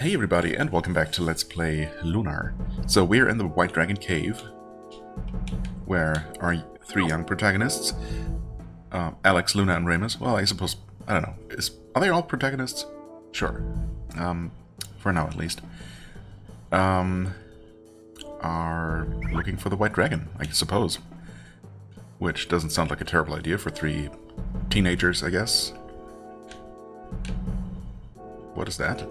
Hey everybody, and welcome back to Let's Play Lunar. So we're in the White Dragon Cave, where our three young protagonists, Alex, Luna, and Remus, well, I suppose, I don't know, are they all protagonists? Sure. For now at least. Are looking for the White Dragon, I suppose. Which doesn't sound like a terrible idea for three teenagers, I guess. What is that?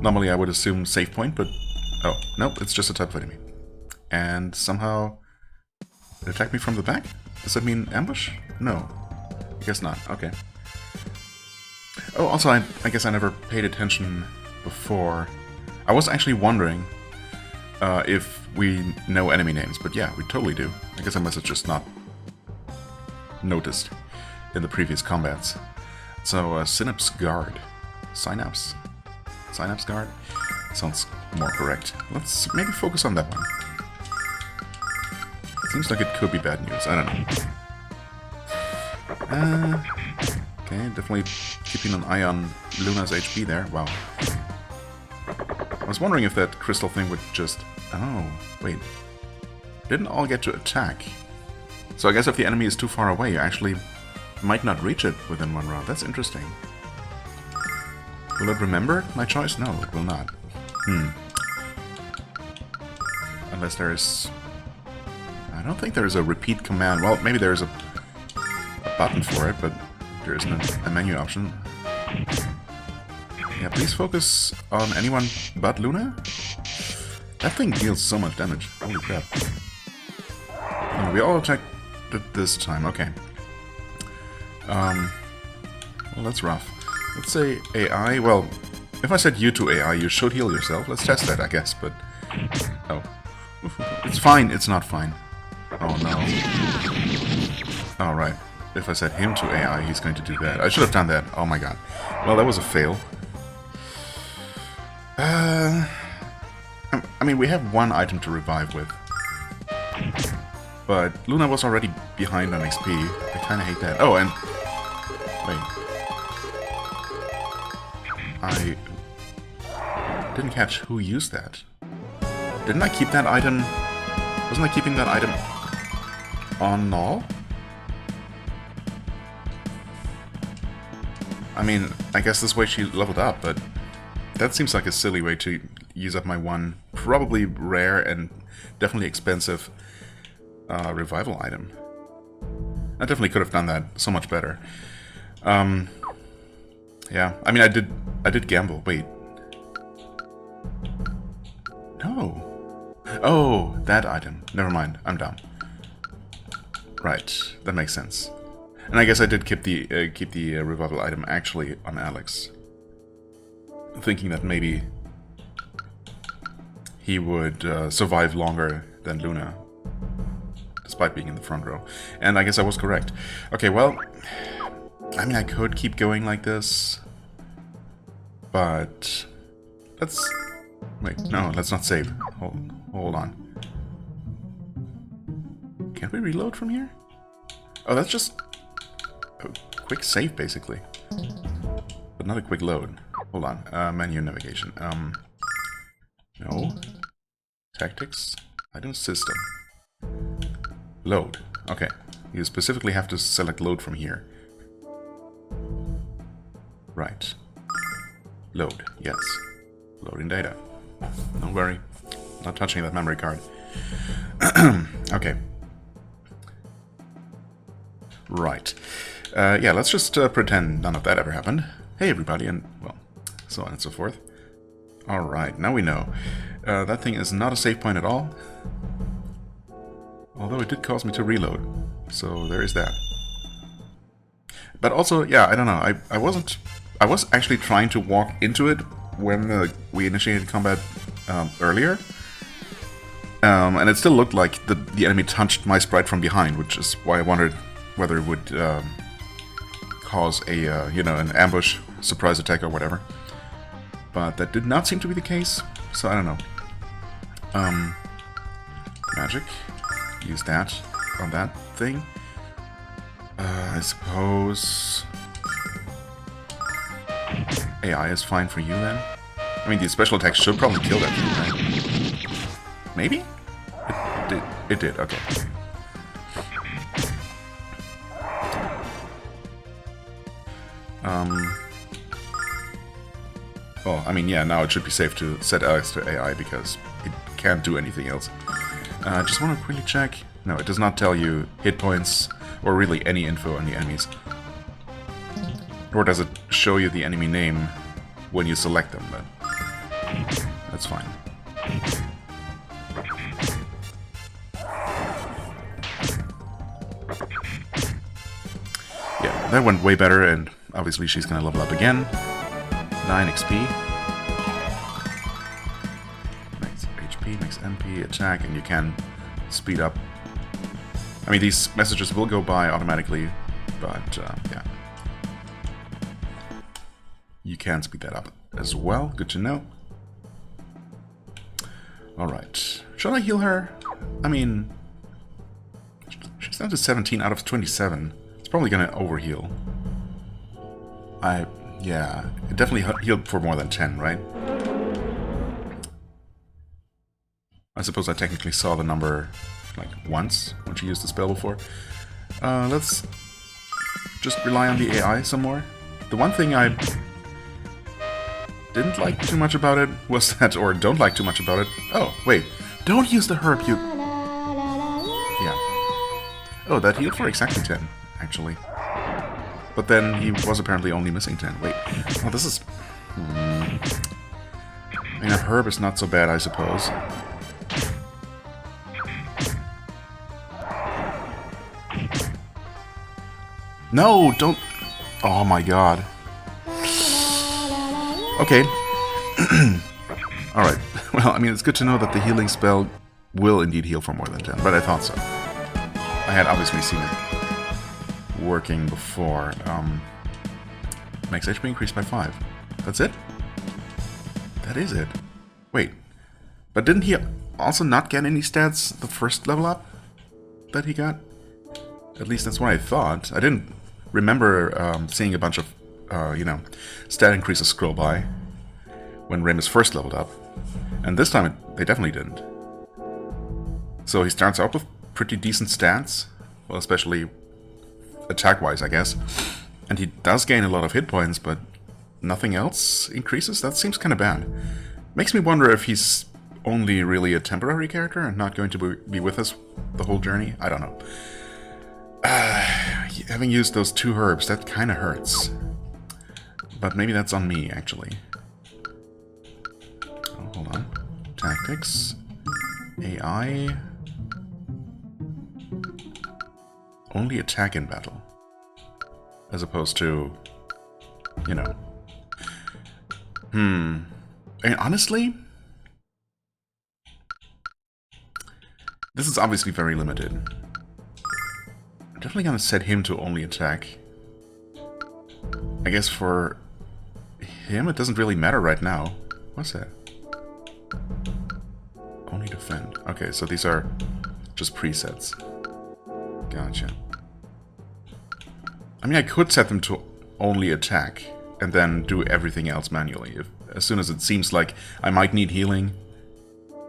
Normally I would assume save point, but... oh, nope, it's just a type of enemy. And somehow... it attacked me from the back? Does that mean ambush? No. I guess not. Okay. Oh, also, I guess I never paid attention before. I was actually wondering if we know enemy names, but yeah, we totally do. I guess I must have just not noticed in the previous combats. So, Synapse Guard. Synapse? Synapse Guard? Sounds more correct. Let's maybe focus on that one. Seems like it could be bad news. I don't know. Okay, definitely keeping an eye on Luna's HP there. Wow. I was wondering if that crystal thing would just... oh, wait. Didn't all get to attack. So I guess if the enemy is too far away, you actually might not reach it within one round. That's interesting. Will it remember my choice? No, it will not. Unless there is... I don't think there is a repeat command. Well, maybe there is a button for it, but there isn't a menu option. Yeah, please focus on anyone but Luna. That thing deals so much damage. Holy crap. Oh, we all attacked it this time. Okay. Well, that's rough. Let's say AI. Well, if I said you to AI, you should heal yourself. Let's test that, I guess, but... oh. It's fine. It's not fine. Oh, no. Alright. If I said him to AI, he's going to do that. I should have done that. Oh my god. Well, that was a fail. I mean, we have one item to revive with. But Luna was already behind on XP. I kind of hate that. Oh, and... wait. I didn't catch who used that. Didn't I keep that item... wasn't I keeping that item on null? I mean, I guess this way she leveled up, but that seems like a silly way to use up my one probably rare and definitely expensive revival item. I definitely could have done that so much better. Yeah, I mean, I did gamble. Wait. No. Oh, that item. Never mind. I'm down. Right, that makes sense. And I guess I did keep the revival item actually on Alex, thinking that maybe he would survive longer than Luna, despite being in the front row. And I guess I was correct. Okay, well, I mean, I could keep going like this, but let's... wait, no, let's not save. Hold on. Can't we reload from here? Oh, that's just a quick save, basically. But not a quick load. Hold on. Menu navigation. No. Tactics. Item system. Load. Okay. You specifically have to select load from here. Right. Load. Yes. Loading data. Don't worry. Not touching that memory card. Okay. Right. Yeah, let's just pretend none of that ever happened. Hey everybody, and, well, so on and so forth. Alright, now we know. That thing is not a save point at all. Although it did cause me to reload. So there is that. But also, yeah, I don't know. I was actually trying to walk into it when we initiated combat earlier. And it still looked like the enemy touched my sprite from behind, which is why I wondered whether it would cause a, you know, an ambush, surprise attack or whatever. But that did not seem to be the case, so I don't know. Magic. Use that on that thing. I suppose... AI is fine for you then? I mean, the special attack should probably kill that thing, right? Maybe? It did, okay. Well, I mean, yeah, now it should be safe to set Alex to AI because it can't do anything else. Just want to quickly check. No, it does not tell you hit points or really any info on the enemies. Nor does it show you the enemy name when you select them, but that's fine. Yeah, that went way better, and obviously she's gonna level up again. 9 XP. Max HP, max MP, attack, and you can speed up. I mean, these messages will go by automatically, but yeah. You can speed that up as well. Good to know. Alright. Shall I heal her? I mean, she's down to 17 out of 27. It's probably gonna overheal. Yeah, it definitely healed for more than 10, right? I suppose I technically saw the number, like, once when she used the spell before. Let's just rely on the AI some more. The one thing I didn't like too much about it was that, or don't like too much about it. Oh, wait. Don't use the herb, you... Yeah. Oh, that healed for exactly 10, actually. But then he was apparently only missing 10. Wait. Oh, this is... I mean, a herb is not so bad, I suppose. No, don't... Oh my god. Okay. Alright. Well, I mean, it's good to know that the healing spell will indeed heal for more than 10, but I thought so. I had obviously seen it working before. Max HP increased by 5. That's it? That is it. Wait. But didn't he also not get any stats the first level up that he got? At least that's what I thought. I didn't remember seeing a bunch of, you know, stat increases scroll by when Remus first leveled up. And this time they definitely didn't. So he starts out with pretty decent stats. Well, especially attack-wise, I guess. And he does gain a lot of hit points, but nothing else increases? That seems kind of bad. Makes me wonder if he's only really a temporary character and not going to be with us the whole journey. I don't know. Having used those 2 herbs, that kind of hurts. But maybe that's on me, actually. Oh, hold on. Tactics. AI. Only attack in battle. As opposed to, you know. I mean, honestly, this is obviously very limited. I'm definitely gonna set him to only attack. I guess for him it doesn't really matter right now. What's that? Only defend. Okay, so these are just presets. Gotcha. I mean, I could set them to only attack and then do everything else manually. As soon as it seems like I might need healing.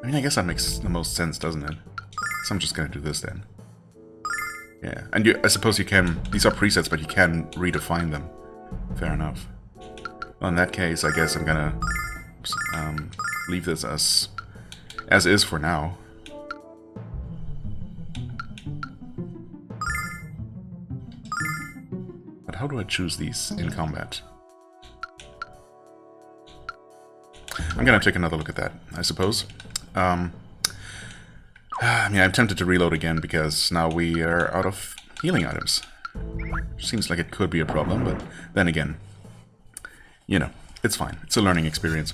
I mean, I guess that makes the most sense, doesn't it? So I'm just gonna do this then. Yeah, and I suppose you can... These are presets, but you can redefine them. Fair enough. Well, in that case, I guess I'm gonna leave this as is for now. But how do I choose these in combat? I'm gonna take another look at that, I suppose. I mean, I'm tempted to reload again because now we are out of healing items. Seems like it could be a problem, but then again, you know, it's fine. It's a learning experience.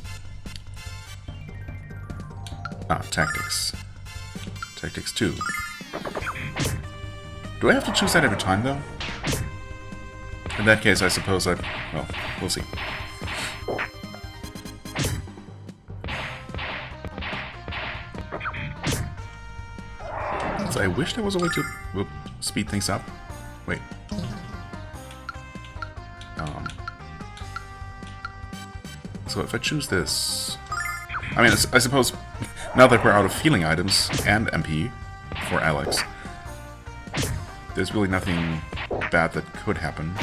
Ah, tactics. Tactics 2. Do I have to choose that every time, though? In that case, I suppose well, we'll see. So I wish there was a way to speed things up. Wait. So if I choose this... I mean, I suppose, now that we're out of healing items and MP for Alex, there's really nothing bad that could happen.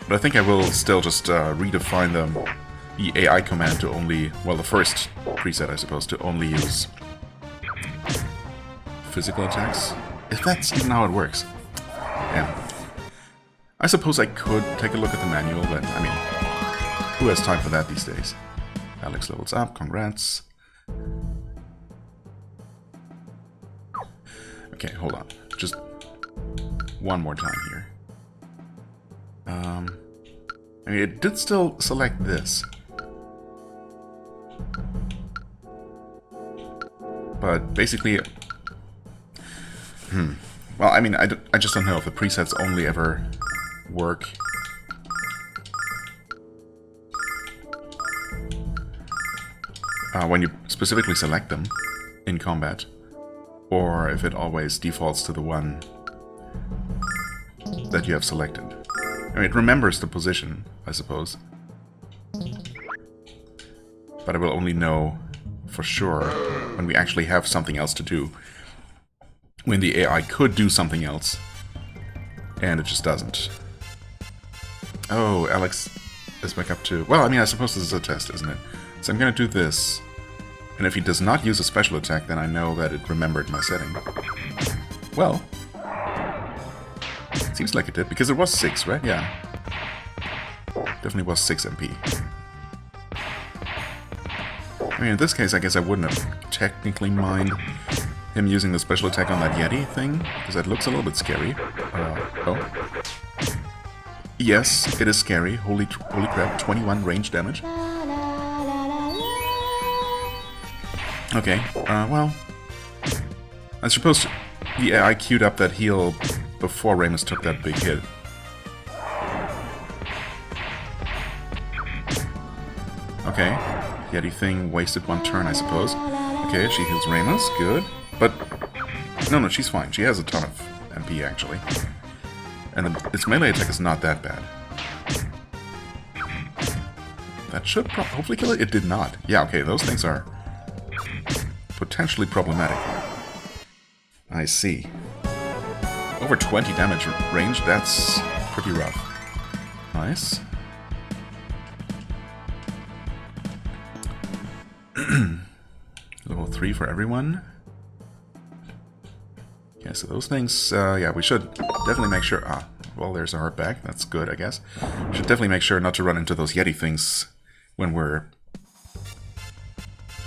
But I think I will still just redefine the AI command to only... Well, the first preset, I suppose, to only use physical attacks. If that's even how it works. Yeah. I suppose I could take a look at the manual, but, I mean, who has time for that these days? Alex levels up, congrats. Okay, hold on. Just one more time here. I mean, it did still select this. But basically... Well, I mean, I just don't know if the presets only ever work when you specifically select them in combat, or if it always defaults to the one that you have selected. I mean, it remembers the position, I suppose. But I will only know for sure when we actually have something else to do. When the AI could do something else, and it just doesn't. Oh, Alex is back up to... Well, I mean, I suppose this is a test, isn't it? So I'm going to do this, and if he does not use a special attack, then I know that it remembered my setting. Well, seems like it did, because it was 6, right? Yeah. Definitely was 6 MP. I mean, in this case, I guess I wouldn't have technically mind him using the special attack on that Yeti thing, because that looks a little bit scary. Oh. Yes, it is scary. Holy crap, 21 range damage. Okay, well... I suppose the AI queued up that heal before Ramus took that big hit. Okay, Yeti thing wasted 1 turn, I suppose. Okay, she heals Ramus, good. But, no, she's fine. She has a ton of MP, actually. And its melee attack is not that bad. That should hopefully kill it. It did not. Yeah, okay, those things are potentially problematic. I see. Over 20 damage range, that's pretty rough. Nice. Level 3 for everyone. Yeah, so those things, yeah, we should definitely make sure... Ah, well, there's a heart back. That's good, I guess. We should definitely make sure not to run into those Yeti things when we're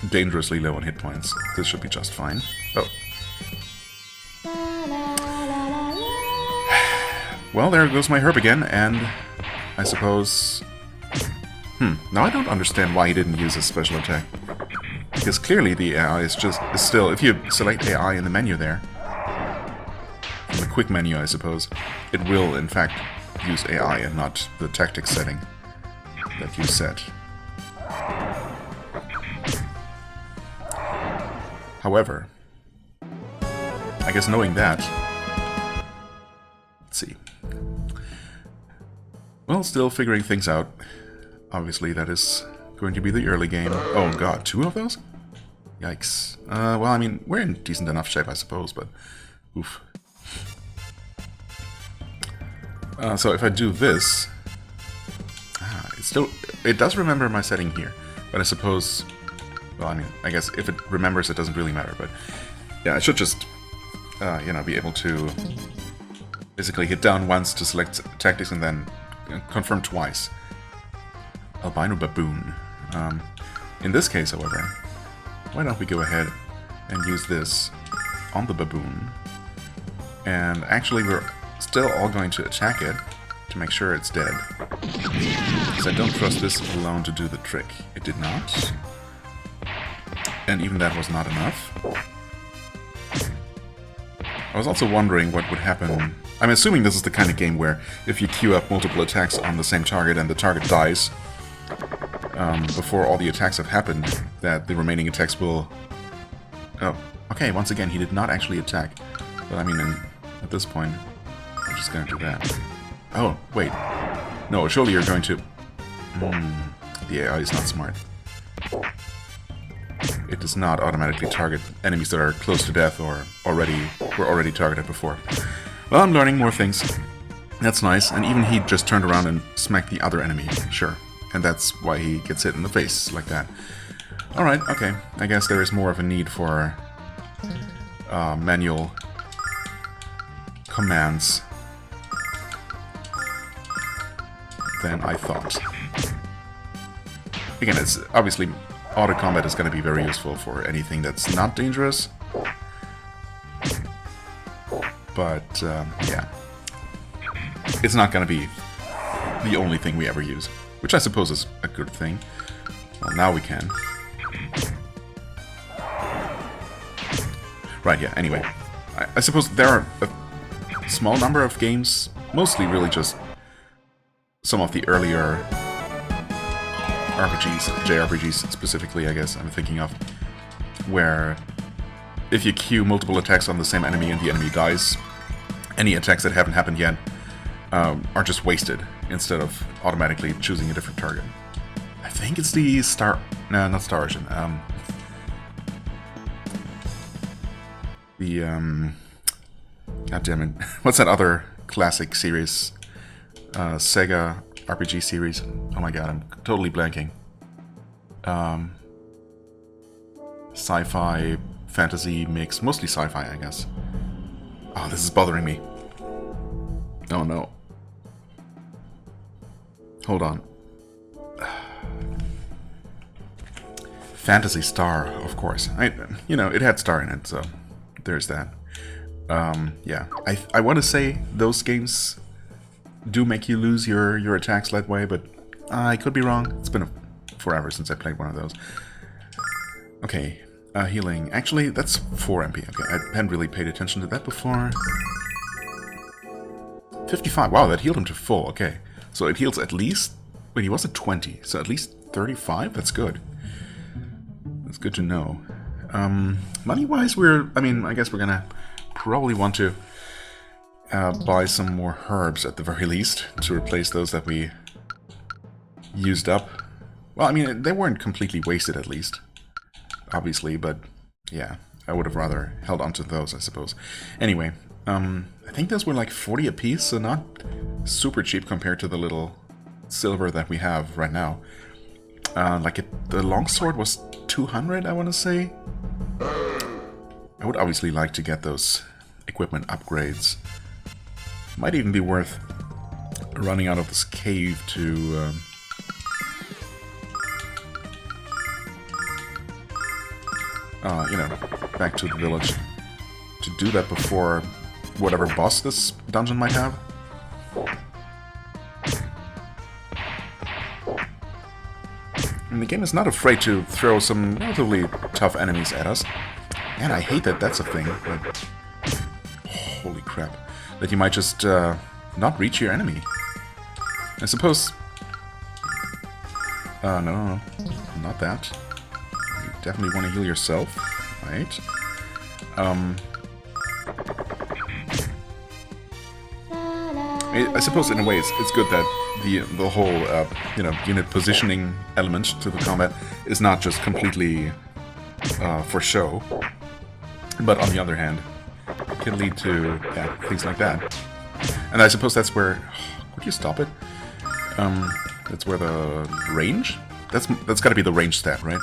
dangerously low on hit points. This should be just fine. Oh. Well, there goes my herb again, and I suppose... Now I don't understand why he didn't use his special attack. Because clearly the AI is still... If you select AI in the menu there, in the quick menu, I suppose, it will, in fact, use AI and not the tactics setting that you set. However, I guess knowing that... Let's see. Well, still figuring things out. Obviously, that is going to be the early game. Oh god, 2 of those? Yikes. Well, I mean, we're in decent enough shape, I suppose, but... Oof. So if I do this... It does remember my setting here, but I suppose... Well, I mean, I guess if it remembers, it doesn't really matter, but... Yeah, I should just, you know, be able to basically hit down once to select tactics and then confirm twice. Albino baboon. In this case, however, why don't we go ahead and use this on the baboon. And actually, we're still all going to attack it to make sure it's dead. Because I don't trust this alone to do the trick. It did not. And even that was not enough. I was also wondering what would happen. I'm assuming this is the kind of game where if you queue up multiple attacks on the same target and the target dies before all the attacks have happened, that the remaining attacks will... Oh, okay, once again, he did not actually attack. But I mean, at this point. I'm just gonna do that. Oh, wait. No, surely you're going to... the AI is not smart. It does not automatically target enemies that are close to death or were already targeted before. Well, I'm learning more things. That's nice. And even he just turned around and smacked the other enemy. Sure. And that's why he gets hit in the face like that. Alright, okay. I guess there is more of a need for manual commands than I thought. Again, it's obviously auto combat is going to be very useful for anything that's not dangerous. But yeah, it's not going to be the only thing we ever use, which I suppose is a good thing. Well, now we can. Right, yeah, anyway. I suppose there are a small number of games, mostly really just some of the earlier RPGs, JRPGs specifically, I guess I'm thinking of, where if you queue multiple attacks on the same enemy and the enemy dies, any attacks that haven't happened yet are just wasted instead of automatically choosing a different target. I think it's the Star... No, not Star Ocean. God damn it. What's that other classic series? Sega RPG series. Oh my god, I'm totally blanking. Sci-fi, fantasy mix. Mostly sci-fi, I guess. Oh, this is bothering me. Oh no. Hold on. Phantasy Star, of course. You know, it had Star in it, so there's that. Yeah, I want to say those games do make you lose your attacks that way, but I could be wrong. It's been forever since I played one of those. Okay, healing. Actually, that's 4 MP. Okay, I hadn't really paid attention to that before. 55. Wow, that healed him to full. Okay, so it heals at least... Wait, he was at 20, so at least 35? That's good. That's good to know. Money-wise, I guess we're gonna probably want to buy some more herbs at the very least to replace those that we used up. Well, I mean, they weren't completely wasted at least, obviously, but yeah, I would have rather held onto those, I suppose. Anyway, I think those were like 40 apiece, so not super cheap compared to the little silver that we have right now. The longsword was 200, I want to say. I would obviously like to get those equipment upgrades. Might even be worth running out of this cave to... you know, back to the village to do that before whatever boss this dungeon might have. And the game is not afraid to throw some relatively tough enemies at us. And I hate that that's a thing, but... Holy crap. That you might just not reach your enemy. I suppose... no, not that. You definitely want to heal yourself, right? I suppose in a way it's good that the whole you know, unit positioning element to the combat is not just completely for show, but on the other hand, it can lead to things like that. And I suppose that's where... Could you stop it? That's where the range? That's got to be the range stat, right?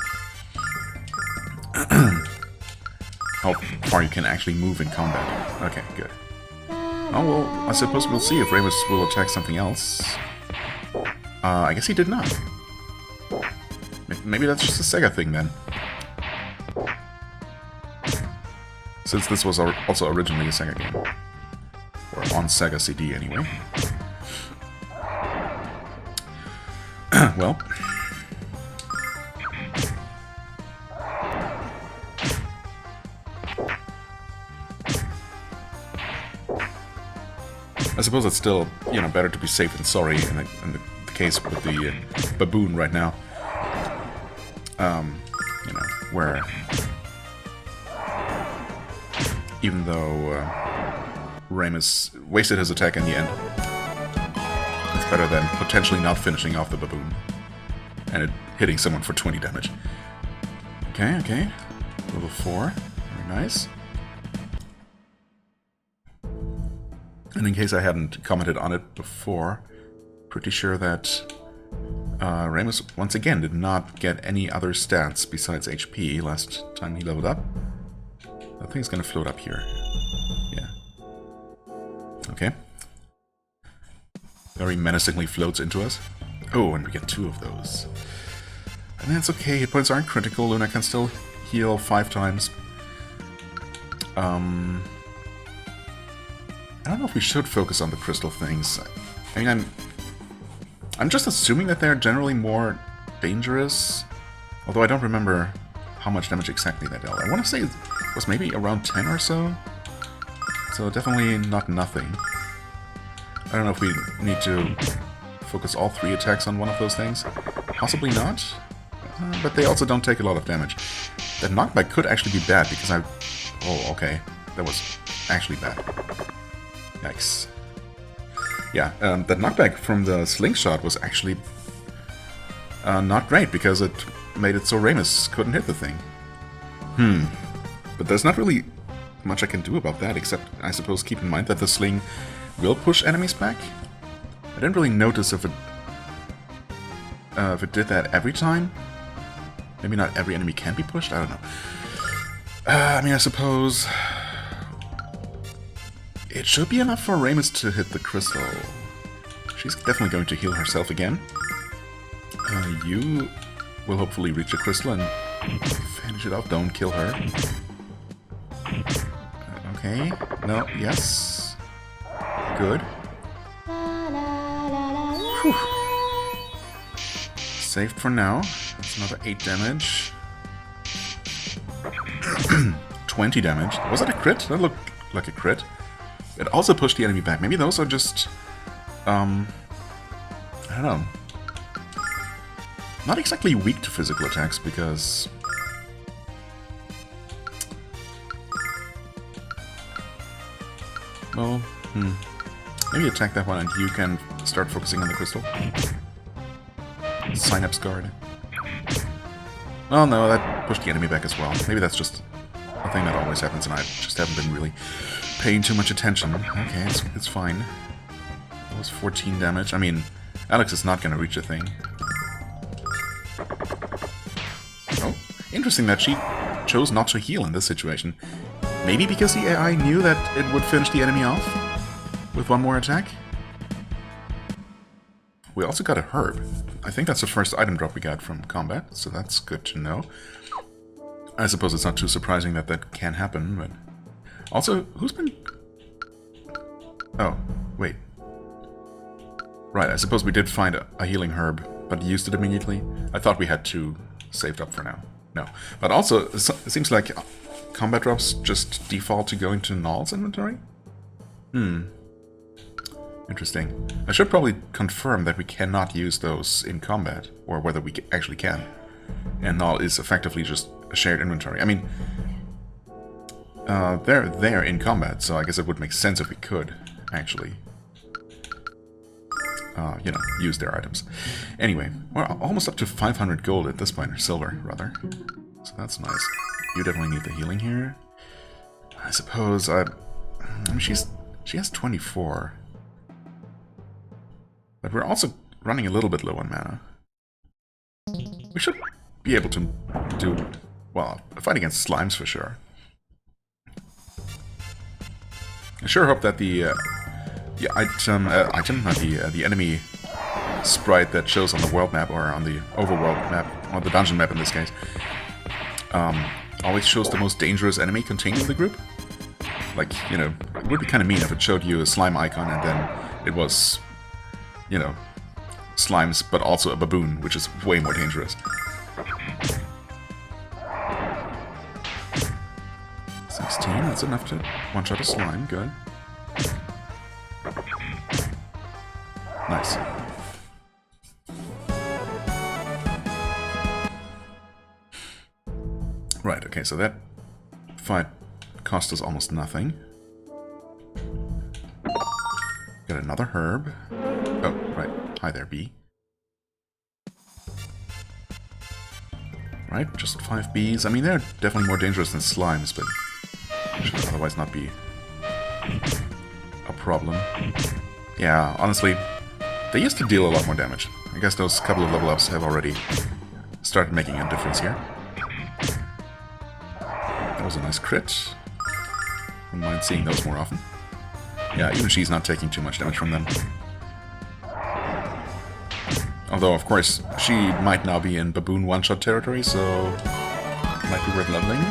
How far you can actually move in combat. Okay, good. Oh, well, I suppose we'll see if Remus will attack something else. I guess he did not. Maybe that's just a Sega thing, then. Since this was also originally a Sega game. Or on Sega CD, anyway. Well... I suppose it's still, you know, better to be safe than sorry in the case with the baboon right now. You know, where even though Ramus wasted his attack in the end. It's better than potentially not finishing off the baboon. And it hitting someone for 20 damage. Okay, okay. Level 4. Very nice. And in case I hadn't commented on it before, pretty sure that Ramus once again did not get any other stats besides HP last time he leveled up. That thing's gonna float up here. Yeah. Okay. Very menacingly floats into us. Oh, and we get 2 of those. And that's okay, hit points aren't critical. Lunar can still heal 5 times. I don't know if we should focus on the crystal things. I mean, I'm just assuming that they're generally more dangerous. Although I don't remember how much damage exactly they dealt. I want to say it was maybe around 10 or so. So definitely not nothing. I don't know if we need to focus all 3 attacks on one of those things. Possibly not. But they also don't take a lot of damage. That knockback could actually be bad because I... Oh, okay. That was actually bad. Yikes. Yeah, that knockback from the slingshot was actually not great because it made it so Ramus couldn't hit the thing. But there's not really much I can do about that, except, I suppose, keep in mind that the sling will push enemies back. I didn't really notice if it did that every time. Maybe not every enemy can be pushed, I don't know. I mean, I suppose... It should be enough for Ramus to hit the crystal. She's definitely going to heal herself again. You will hopefully reach the crystal and finish it off. Don't kill her. Okay. No, yes. Good. Whew. Saved for now. That's another 8 damage. 20 damage. Was that a crit? That looked like a crit. It also pushed the enemy back. Maybe those are just... I don't know. Not exactly weak to physical attacks, because... Well, maybe attack that one and you can start focusing on the crystal. Synapse guard. Oh no, that pushed the enemy back as well. Maybe that's just a thing that always happens and I just haven't been really paying too much attention. Okay, it's fine. That was 14 damage. I mean, Alex is not going to reach a thing. Oh, interesting that she chose not to heal in this situation. Maybe because the AI knew that it would finish the enemy off with one more attack? We also got a herb. I think that's the first item drop we got from combat, so that's good to know. I suppose it's not too surprising that that can happen, but... Also, who's been... Oh, wait. Right, I suppose we did find a healing herb, but used it immediately. I thought we had 2 saved up for now. No. But also, it seems like combat drops just default to go into Null's inventory? Interesting. I should probably confirm that we cannot use those in combat, or whether we actually can. And Null is effectively just a shared inventory. I mean, they're there in combat, so I guess it would make sense if we could, actually, you know, use their items. Anyway, we're almost up to 500 gold at this point, or silver, rather. So that's nice. You definitely need the healing here. I suppose, I mean, she has 24. But we're also running a little bit low on mana. We should be able to do, well, a fight against slimes for sure. I sure hope that the enemy sprite that shows on the world map, or on the overworld map, or the dungeon map in this case, always shows the most dangerous enemy contained in the group. Like, you know, it would be kind of mean if it showed you a slime icon and then it was, you know, slimes, but also a baboon, which is way more dangerous. 16, that's enough to one-shot a slime, good. Nice. Right, okay, so that fight cost us almost nothing. Got another herb. Oh, right. Hi there, bee. Right, just 5 bees. I mean, they're definitely more dangerous than slimes, but should otherwise not be a problem. Yeah, honestly, they used to deal a lot more damage. I guess those couple of level ups have already started making a difference here. That was a nice crit. Wouldn't mind seeing those more often. Yeah, even she's not taking too much damage from them. Although, of course, she might now be in baboon one-shot territory, so it might be worth leveling.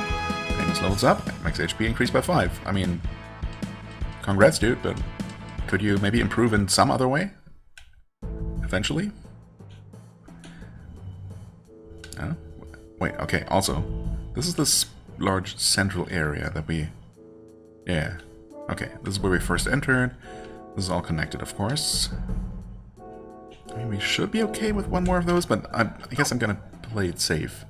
Famous levels up, max HP increased by 5. I mean, congrats, dude, but could you maybe improve in some other way? Eventually? Wait, okay, also, this is this large central area that we... Yeah, okay, this is where we first entered. This is all connected, of course. I mean, we should be okay with one more of those, but I guess I'm gonna play it safe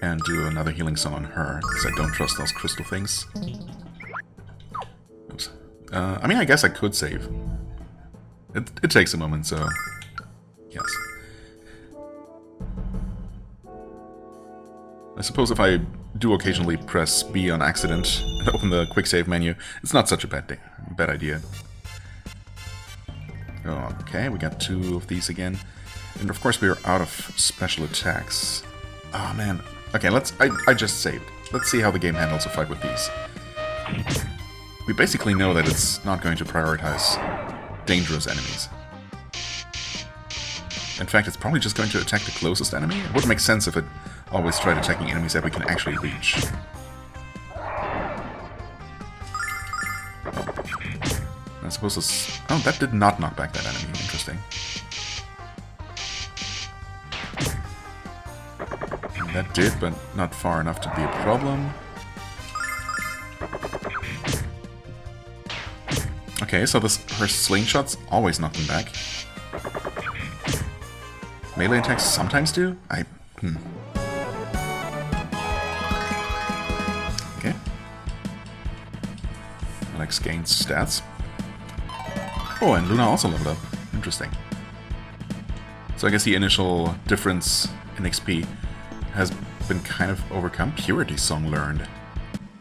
and do another healing song on her, because I don't trust those crystal things. Oops. I mean, I guess I could save. It takes a moment, so... Yes. I suppose if I do occasionally press B on accident and open the quick save menu, it's not such a bad idea. Okay, we got 2 of these again. And of course we are out of special attacks. Oh man. Okay, I just saved. Let's see how the game handles a fight with these. We basically know that it's not going to prioritize dangerous enemies. In fact, it's probably just going to attack the closest enemy. It would make sense if it always tried attacking enemies that we can actually reach. I suppose this... Oh, that did not knock back that enemy. Interesting. And that did, but not far enough to be a problem. Okay, so her slingshots always knock them back. Melee attacks sometimes do? Okay. Alex gains stats. Oh, and Lunar also leveled up. Interesting. So I guess the initial difference in XP has been kind of overcome. Purity Song learned.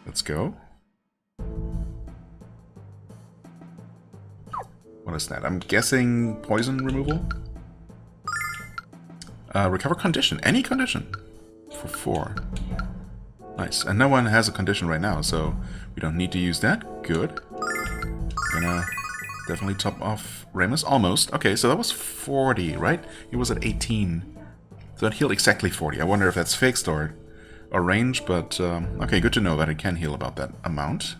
Let's go. What is that? I'm guessing poison removal? Recover condition. Any condition. For 4. Nice. And no one has a condition right now, so we don't need to use that. Good. Gonna definitely top off Remus. Almost. Okay, so that was 40, right? He was at 18. So that healed exactly 40. I wonder if that's fixed or range, but... okay, good to know that it can heal about that amount.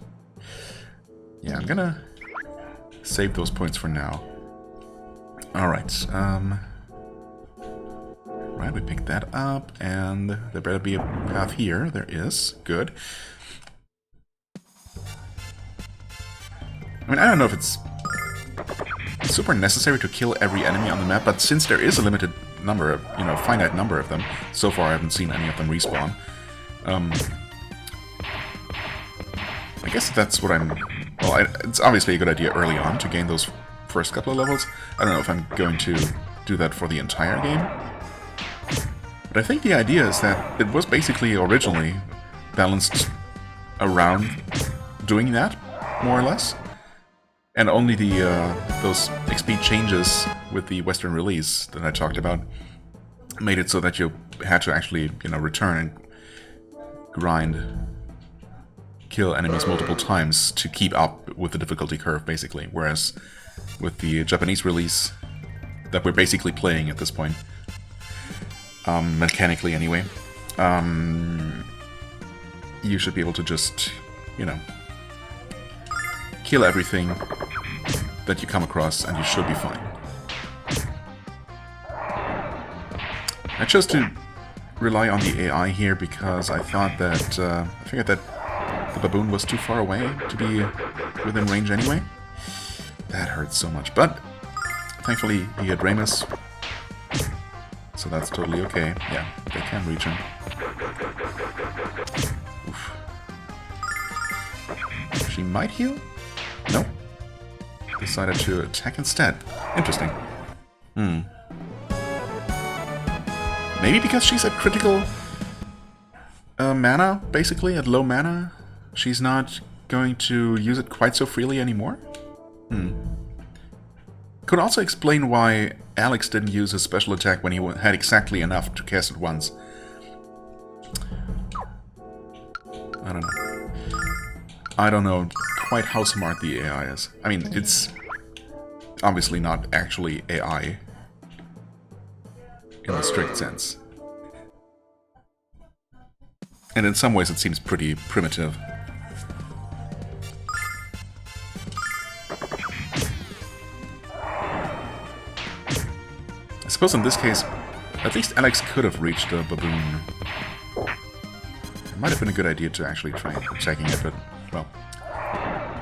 Yeah, I'm gonna save those points for now. Alright, right, we picked that up, and there better be a path here. There is. Good. I mean, I don't know if it's super necessary to kill every enemy on the map, but since there is a limited number of, finite number of them, so far I haven't seen any of them respawn. I guess that's what I'm... Well, it's obviously a good idea early on to gain those first couple of levels. I don't know if I'm going to do that for the entire game. But I think the idea is that it was basically originally balanced around doing that, more or less. And only the those XP changes with the Western release that I talked about made it so that you had to actually, return and grind, kill enemies multiple times to keep up with the difficulty curve, basically. Whereas with the Japanese release that we're basically playing at this point, mechanically anyway, you should be able to just, kill everything that you come across and you should be fine. I chose to rely on the AI here because I thought that, I figured that the baboon was too far away to be within range anyway. That hurts so much, but thankfully he had Remus, so that's totally okay. Yeah, they can reach him. Oof. She might heal? No. decided to attack instead. Interesting. Maybe because she's at critical mana, basically, at low mana, she's not going to use it quite so freely anymore? Could also explain why Alex didn't use his special attack when he had exactly enough to cast it once. I don't know. I don't know quite how smart the AI is. I mean, it's obviously not actually AI in the strict sense. And in some ways it seems pretty primitive. I suppose in this case, at least Alex could have reached the baboon. It might have been a good idea to actually try attacking it, but, well,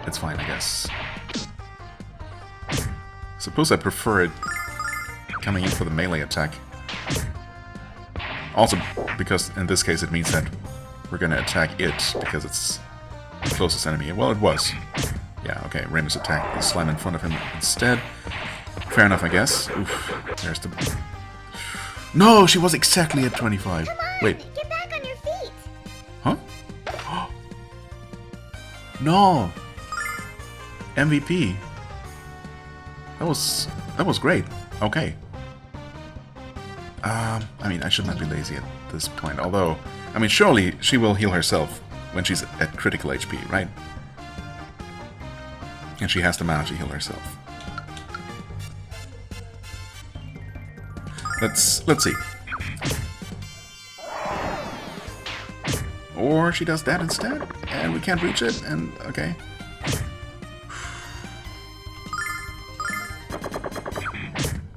it's fine, I guess. Suppose I prefer it coming in for the melee attack. Also, because in this case it means that we're gonna attack it, because it's the closest enemy. Well, it was. Yeah, okay, Remus attacked the slime in front of him instead. Fair enough, I guess. Oof, there's the... No, she was exactly at 25. Come on, wait. Get back on your feet. Huh? No! MVP. That was great. Okay. I mean, I should not be lazy at this point. Although, I mean, surely she will heal herself when she's at critical HP, right? And she has the mana to heal herself. Let's see. Or she does that instead, and we can't reach it, and okay.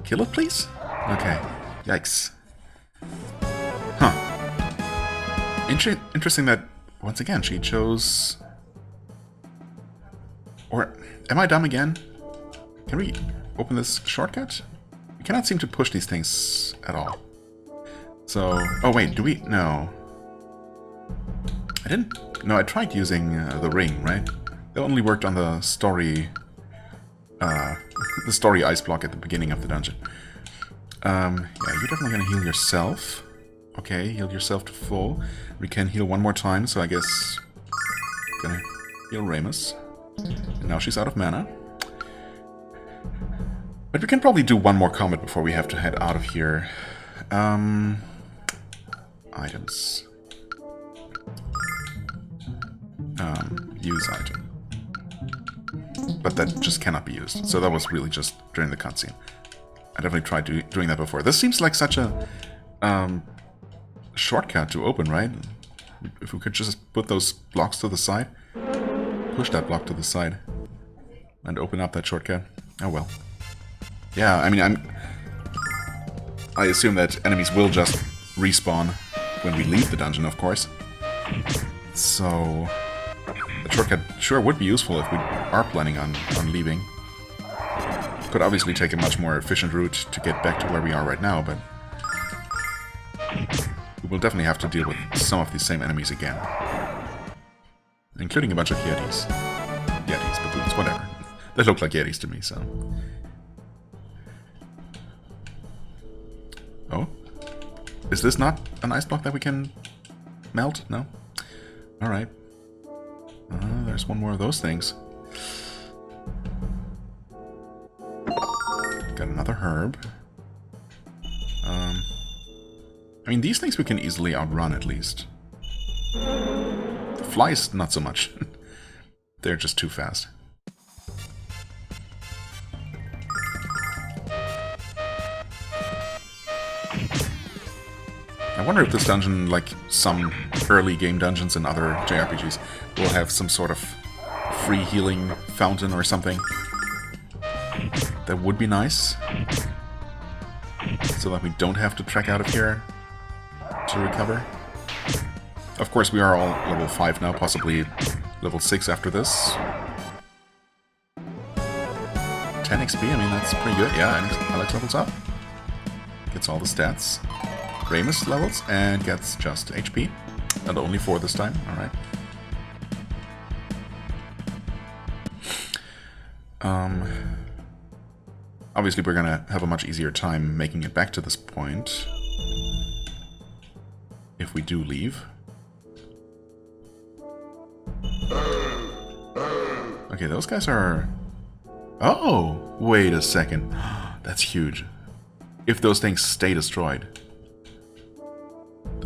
Kill it, please? Okay. Yikes. Huh. Interesting that, once again, she chose... Or, am I dumb again? Can we open this shortcut? We cannot seem to push these things at all. So... Oh, wait, do we... No. I didn't... No, I tried using the ring, right? That only worked on the story... the story ice block at the beginning of the dungeon. Yeah, you're definitely gonna heal yourself. Okay, heal yourself to full. We can heal one more time, so I guess... Gonna heal Remus. And now she's out of mana. But we can probably do one more combat before we have to head out of here. Items. Use item. But that just cannot be used. So that was really just during the cutscene. I definitely tried doing that before. This seems like such a shortcut to open, right? If we could just put those blocks to the side. Push that block to the side. And open up that shortcut. Oh well. Yeah, I mean, I assume that enemies will just respawn when we leave the dungeon, of course. So... the shortcut sure would be useful if we are planning on leaving. Could obviously take a much more efficient route to get back to where we are right now, but... we will definitely have to deal with some of these same enemies again. Including a bunch of Yetis. Yetis, baboons, whatever. They look like Yetis to me, so... Oh? Is this not an ice block that we can melt? No? Alright. There's one more of those things. Got another herb. I mean, these things we can easily outrun, at least. The flies, not so much. They're just too fast. I wonder if this dungeon, like some early game dungeons in other JRPGs, will have some sort of free healing fountain or something. That would be nice. So that we don't have to trek out of here to recover. Of course, we are all level 5 now, possibly level 6 after this. 10 XP, I mean, that's pretty good. Yeah, Alex levels up. Gets all the stats. Remus levels and gets just HP. And only 4 this time, alright. obviously we're gonna have a much easier time making it back to this point. If we do leave. Okay, those guys are... Oh! Wait a second. That's huge. If those things stay destroyed.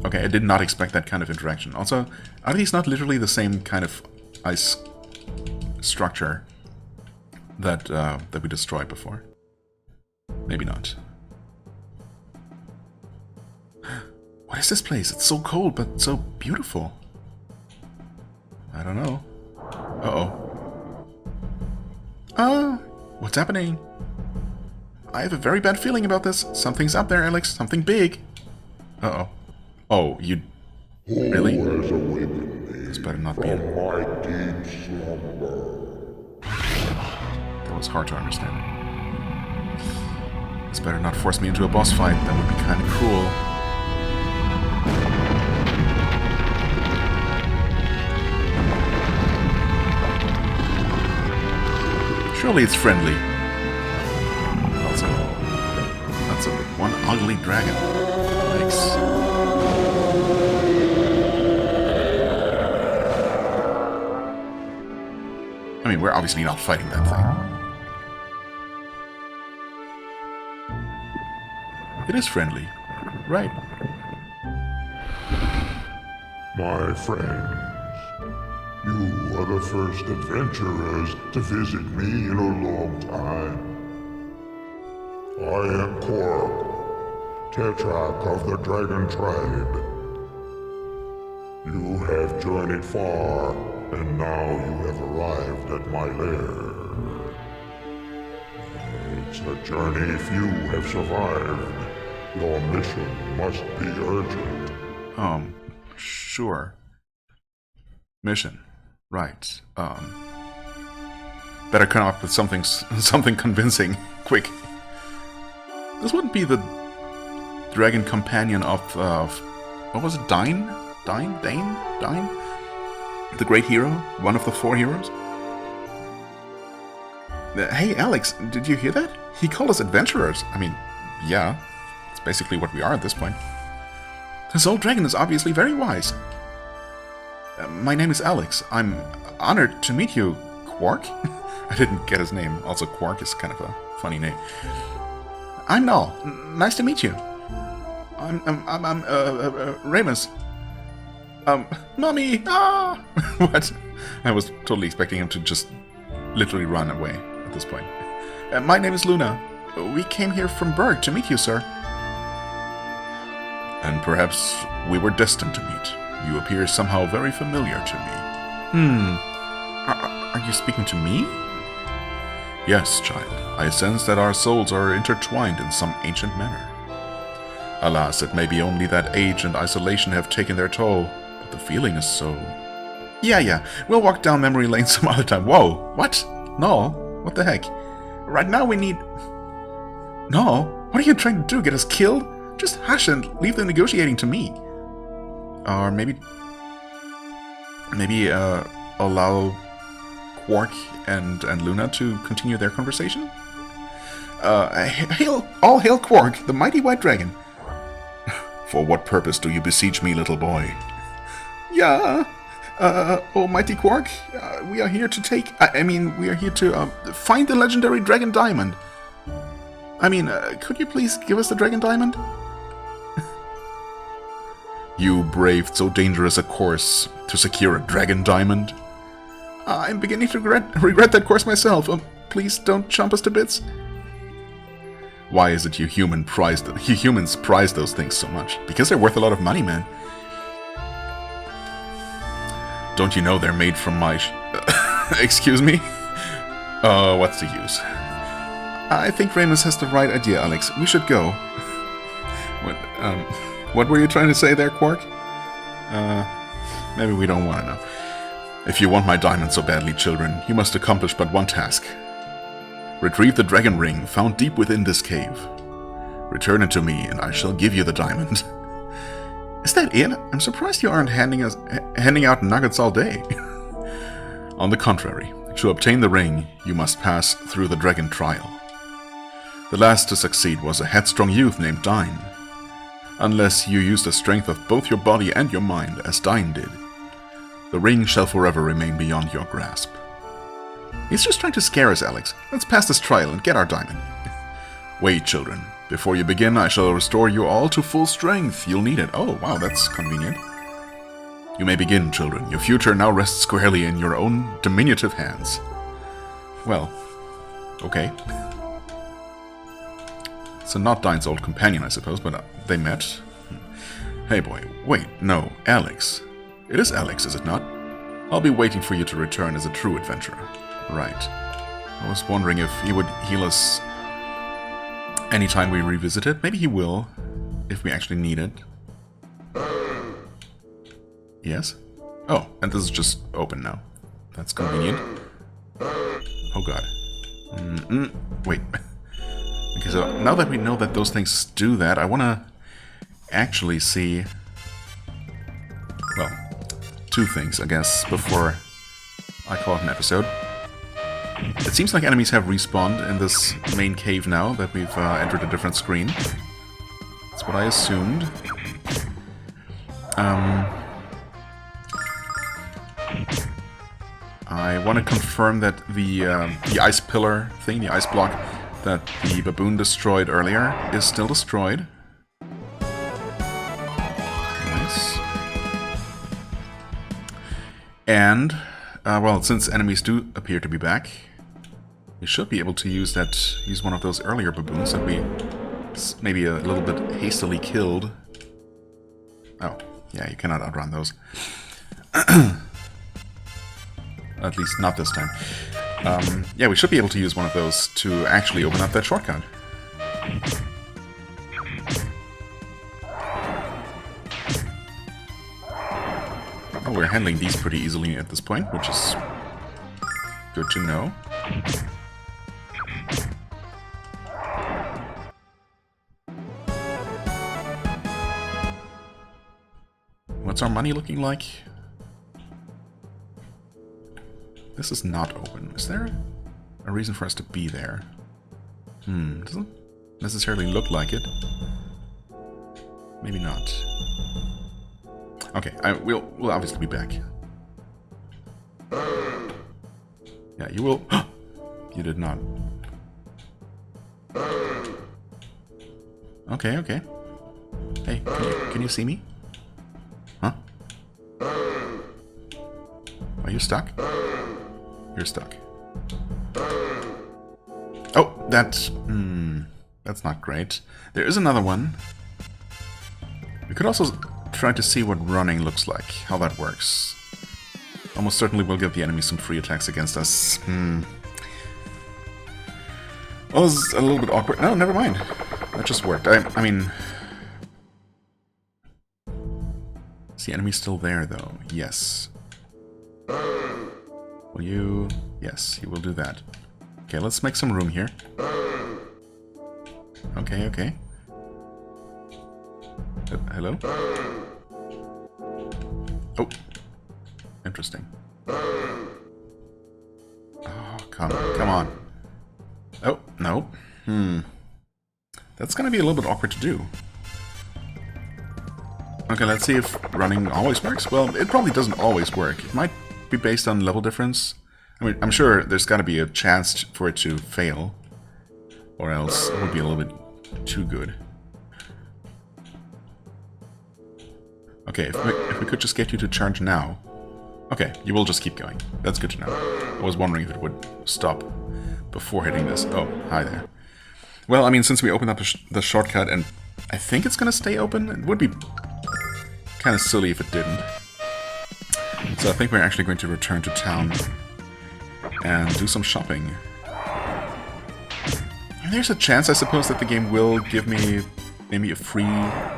Okay, I did not expect that kind of interaction. Also, are these not literally the same kind of ice structure that that we destroyed before? Maybe not. What is this place? It's so cold, but so beautiful. I don't know. Uh-oh. What's happening? I have a very bad feeling about this. Something's up there, Alex. Something big. Uh-oh. Oh, you... Really? This better not be... That was hard to understand. This better not force me into a boss fight. That would be kind of cruel. Surely it's friendly. Also, that's one ugly dragon. Yikes. I mean, we're obviously not fighting that thing. It is friendly. Right. My friends, you are the first adventurers to visit me in a long time. I am Quark, Tetrarch of the Dragon Tribe. You have journeyed far, and now you have arrived at my lair. It's a journey few have survived. Your mission must be urgent. Sure. Mission. Right. Better come up with something convincing. Quick. This wouldn't be the dragon companion of what was it? Dane? The great hero? One of the 4 heroes? Hey, Alex, did you hear that? He called us adventurers. I mean, yeah. It's basically what we are at this point. This old dragon is obviously very wise. My name is Alex. I'm honored to meet you, Quark. I didn't get his name. Also, Quark is kind of a funny name. I'm Null. Nice to meet you. I'm Ramus. Mommy! Ah! What? I was totally expecting him to just literally run away at this point. My name is Lunar. We came here from Berg to meet you, sir. And perhaps we were destined to meet. You appear somehow very familiar to me. Are you speaking to me? Yes, child. I sense that our souls are intertwined in some ancient manner. Alas, it may be only that age and isolation have taken their toll, but the feeling is so... Yeah, we'll walk down memory lane some other time. Whoa, what? No, what the heck? Right now we need... No, what are you trying to do, get us killed? Just hush and leave the negotiating to me. Or maybe allow Quark and Luna to continue their conversation? All hail Quark, the mighty white dragon. For what purpose do you beseech me, little boy? Yeah, almighty Quark, we are here to find the legendary Dragon Diamond. I mean, could you please give us the Dragon Diamond? You braved so dangerous a course to secure a Dragon Diamond? I'm beginning to regret that course myself. Please don't chomp us to bits. Why is it you humans prize those things so much? Because they're worth a lot of money, man. Don't you know they're made from my... Excuse me? What's the use? I think Ramus has the right idea, Alex. We should go. What were you trying to say there, Quark? Maybe we don't want to know. If you want my diamond so badly, children, you must accomplish but one task. Retrieve the dragon ring found deep within this cave. Return it to me, and I shall give you the diamond. Is that it? I'm surprised you aren't handing out nuggets all day. On the contrary, to obtain the ring, you must pass through the dragon trial. The last to succeed was a headstrong youth named Dine. Unless you use the strength of both your body and your mind, as Dine did, the ring shall forever remain beyond your grasp. He's just trying to scare us, Alex. Let's pass this trial and get our diamond. Wait, children. Before you begin, I shall restore you all to full strength. You'll need it. Oh, wow, that's convenient. You may begin, children. Your future now rests squarely in your own diminutive hands. Well, okay. So not Dine's old companion, I suppose, but they met. Hey, boy. Wait, no. Alex. It is Alex, is it not? I'll be waiting for you to return as a true adventurer. Right. I was wondering if he would heal us anytime we revisit it. Maybe he will, if we actually need it. Yes? Oh, and this is just open now. That's convenient. Oh god. Wait. Okay, so now that we know that those things do that, I want to actually see... Well, two things, I guess, before I call it an episode. It seems like enemies have respawned in this main cave now that we've entered a different screen. That's what I assumed. I want to confirm that the ice pillar thing, the ice block that the baboon destroyed earlier, is still destroyed. Nice. And, well, since enemies do appear to be back, we should be able to use one of those earlier baboons that we maybe a little bit hastily killed. Oh, yeah, you cannot outrun those. At least not this time. Yeah, we should be able to use one of those to actually open up that shortcut. Oh, we're handling these pretty easily at this point, which is good to know. What's our money looking like? This is not open. Is there a reason for us to be there? Doesn't necessarily look like it. Maybe not. Okay, we'll obviously be back. Yeah, you will. You did not. Okay, okay. Hey, can you see me? Huh? Are you stuck? You're stuck. Oh, that's not great. There is another one. We could also try to see what running looks like, how that works. Almost certainly will give the enemy some free attacks against us. Well, this is a little bit awkward. No, never mind. That just worked. I mean... Is the enemy still there, though? Yes. Will you... Yes, you will do that. Okay, let's make some room here. Okay, okay. Hello? Oh. Interesting. Oh, come on. Oh, no. That's gonna be a little bit awkward to do. Okay, let's see if running always works. Well, it probably doesn't always work. It might be based on level difference. I mean, I'm sure there's gotta be a chance for it to fail. Or else it would be a little bit too good. Okay, if we could just get you to charge now. Okay, you will just keep going. That's good to know. I was wondering if it would stop before hitting this. Oh, hi there. Well, I mean, since we opened up the shortcut, and I think it's gonna stay open, it would be kind of silly if it didn't. So I think we're actually going to return to town and do some shopping. And there's a chance, I suppose, that the game will give me maybe a free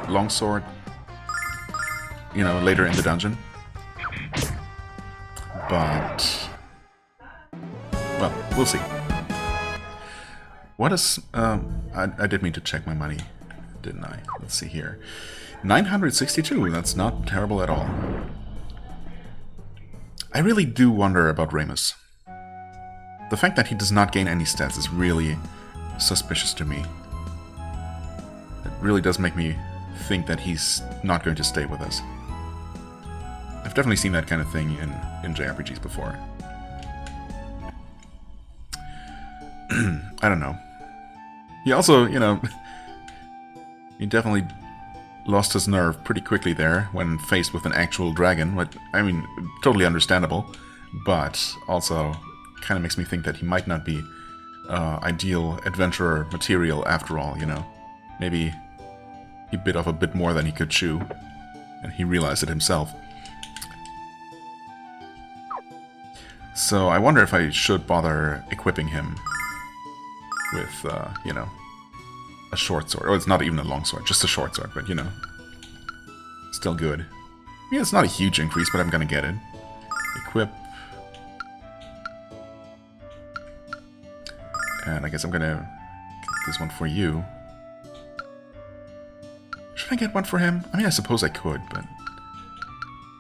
longsword, you know, later in the dungeon. But, well, we'll see. What is, I did mean to check my money, didn't I? Let's see here. 962, that's not terrible at all. I really do wonder about Remus. The fact that he does not gain any stats is really suspicious to me. It really does make me think that he's not going to stay with us. I've definitely seen that kind of thing in JRPGs before. I don't know. He also, you know, he definitely lost his nerve pretty quickly there when faced with an actual dragon. What I mean, totally understandable, but also kind of makes me think that he might not be ideal adventurer material after all, you know. Maybe he bit off a bit more than he could chew, and he realized it himself. So I wonder if I should bother equipping him with, you know, a short sword. Oh, it's not even a long sword, just a short sword, but, you know, still good. Yeah, it's not a huge increase, but I'm gonna get it. Equip. And I guess I'm gonna get this one for you. Should I get one for him? I mean, I suppose I could, but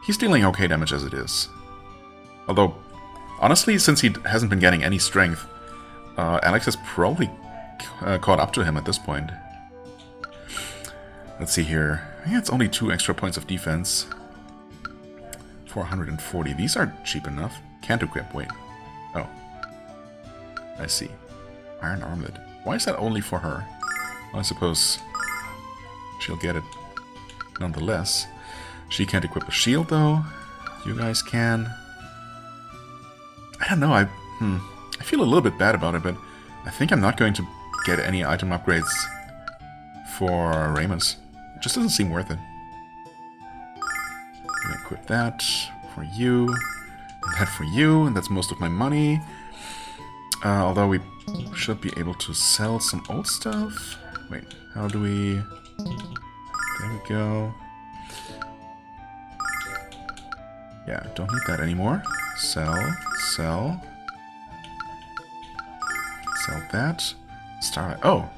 he's dealing okay damage as it is. Although, honestly, since he hasn't been getting any strength, Alex has probably caught up to him at this point. Let's see here. Yeah, it's only 2 extra points of defense. 440. These are cheap enough. Can't equip. Wait. Oh. I see. Iron Armlet. Why is that only for her? Well, I suppose she'll get it nonetheless. She can't equip a shield, though. You guys can. I don't know. I feel a little bit bad about it, but I think I'm not going to get any item upgrades for Ramus. It just doesn't seem worth it. I'm gonna equip that for you, and that for you, and that's most of my money. Although we should be able to sell some old stuff. Wait, how do we... There we go. Yeah, don't need that anymore. Sell, sell. Sell that. Starlight. Oh!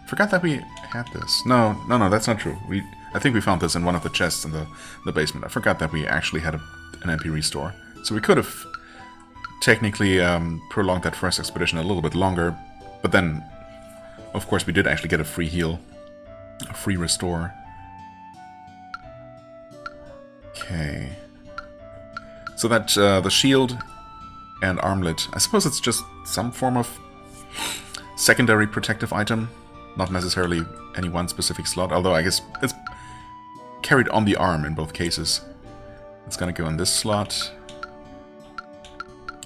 Forgot that we had this. No, that's not true. I think we found this in one of the chests in the basement. I forgot that we actually had an MP restore. So we could have technically prolonged that first expedition a little bit longer, but then, of course, we did actually get a free heal. A free restore. Okay. So that the shield and armlet, I suppose it's just some form of secondary protective item, not necessarily any one specific slot, although I guess it's carried on the arm in both cases. It's gonna go in this slot,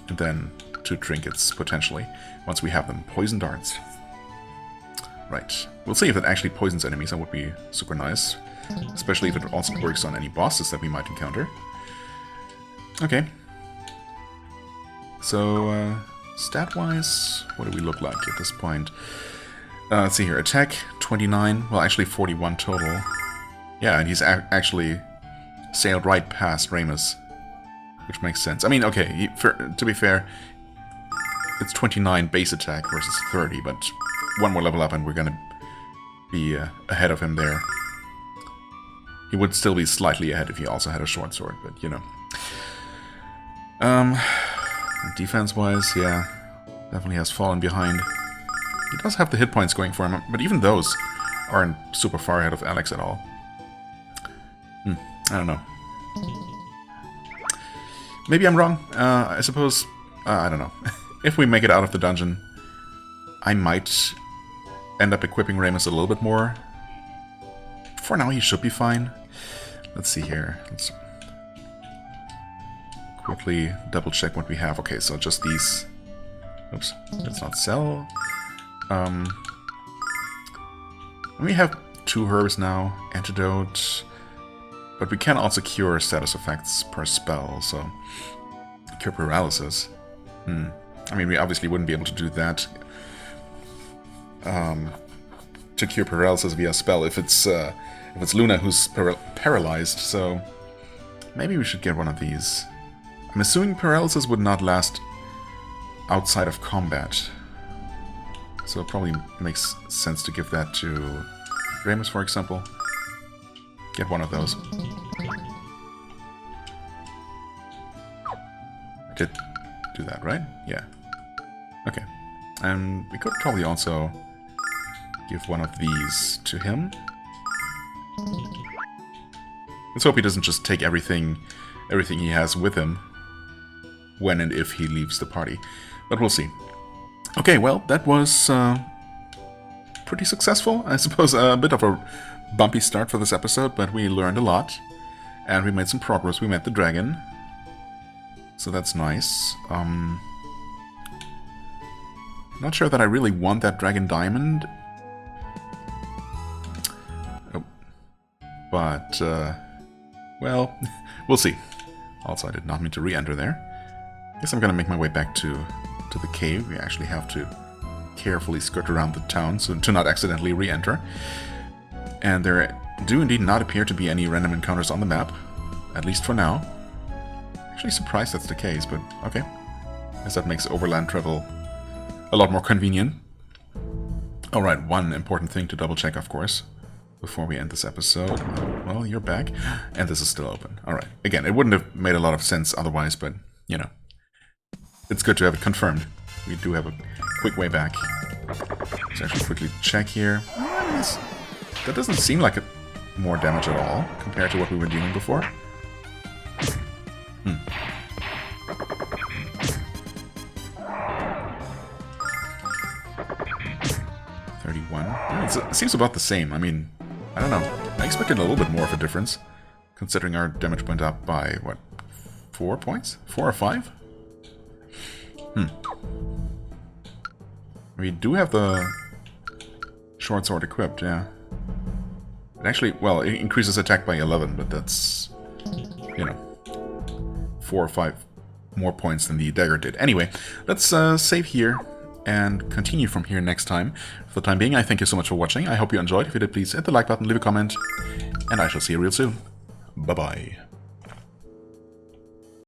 and then 2 trinkets, potentially, once we have them. Poison darts. Right. We'll see if it actually poisons enemies, that would be super nice. Especially if it also works on any bosses that we might encounter. Okay. So, stat-wise, what do we look like at this point? Let's see here. Attack, 29. Well, actually 41 total. Yeah, and he's actually sailed right past Ramus. Which makes sense. I mean, okay, to be fair, it's 29 base attack versus 30, but one more level up and we're gonna be ahead of him there. He would still be slightly ahead if he also had a short sword, but, you know. Defense-wise, yeah, definitely has fallen behind. He does have the hit points going for him, but even those aren't super far ahead of Alex at all. I don't know. Maybe I'm wrong. I suppose... I don't know. If we make it out of the dungeon, I might end up equipping Ramus a little bit more. For now, he should be fine. Let's see here. Let's quickly double check what we have. Okay, so just these. Oops, let's not sell. We have 2 herbs now. Antidote. But we can also cure status effects per spell, so... Cure paralysis. I mean, we obviously wouldn't be able to do that. To cure paralysis via spell if it's Lunar who's paralyzed, so... Maybe we should get one of these. I'm assuming paralysis would not last outside of combat. So it probably makes sense to give that to Ramus, for example. Get one of those. I did do that, right? Yeah. Okay. And we could probably also give one of these to him. Let's hope he doesn't just take everything he has with him when and if he leaves the party. But we'll see. Okay, well, that was pretty successful. I suppose a bit of a bumpy start for this episode, but we learned a lot. And we made some progress. We met the dragon. So that's nice. Not sure that I really want that dragon diamond. Oh. But, well, we'll see. Also, I did not mean to re-enter there. Guess I'm gonna make my way back to the cave. We actually have to carefully skirt around the town so to not accidentally re-enter. And there do indeed not appear to be any random encounters on the map, at least for now. Actually surprised that's the case, but okay. Guess that makes overland travel a lot more convenient. Alright, one important thing to double check, of course, before we end this episode. Well, you're back, and this is still open. Alright, again, it wouldn't have made a lot of sense otherwise, but, you know, it's good to have it confirmed. We do have a quick way back. Let's actually quickly check here. That doesn't seem like more damage at all, compared to what we were dealing before. 31. Yeah, it seems about the same. I mean, I don't know. I expected a little bit more of a difference, considering our damage went up by, what, 4 points? 4 or 5? We do have the short sword equipped, yeah. It actually, well, it increases attack by 11, but that's, you know, 4 or 5 more points than the dagger did. Anyway, let's save here and continue from here next time. For the time being, I thank you so much for watching. I hope you enjoyed. If you did, please hit the like button, leave a comment, and I shall see you real soon. Bye-bye.